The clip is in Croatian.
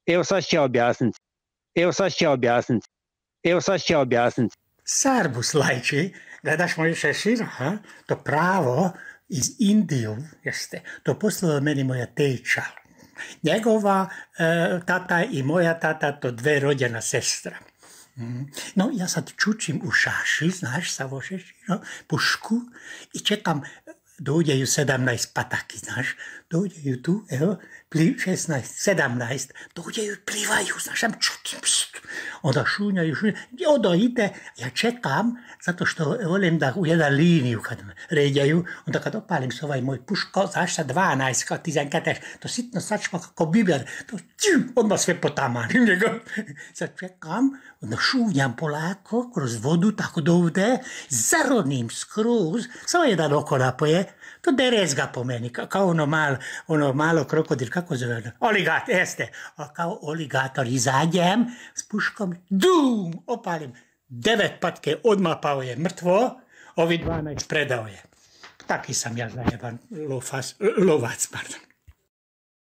Evo sad ću ja objasniti. Sarbus lajči, gledaš moj šešir, to pravo iz Indiju, jeste, to poslala meni moja teča. Njegova tata i moja tata, to dve rođena sestra. No, ja sad čučim u šaši, znaš, sa ovo šeširo, pušku i čekam, dođeju 17 pataki, znaš, dođeju tu, evo, 16, 17, dođeju i plivaju, znaš, sam čutim, onda šunjaju, onda ide, ja čekam, zato što volim da u jedan liniju kad me ređaju, onda kad opalim se ovaj moj puško, znaš, sa 12, kao ti zankateš, to sitno sačma kako biber, to odmah sve potamanim njega. Sad čekam, onda šunjam polako, kroz vodu, tako do ovde, zaronim skroz, samo jedan oko napoje, to derez ga po meni, kao ono malo krokodil, kako zove, oligator, jeste, kao oligator, izađem s puškom, dum, opalim, 9 patke odmah pao je mrtvo, ovi 12 predao je. Taki sam ja zajeban lovac, pardon.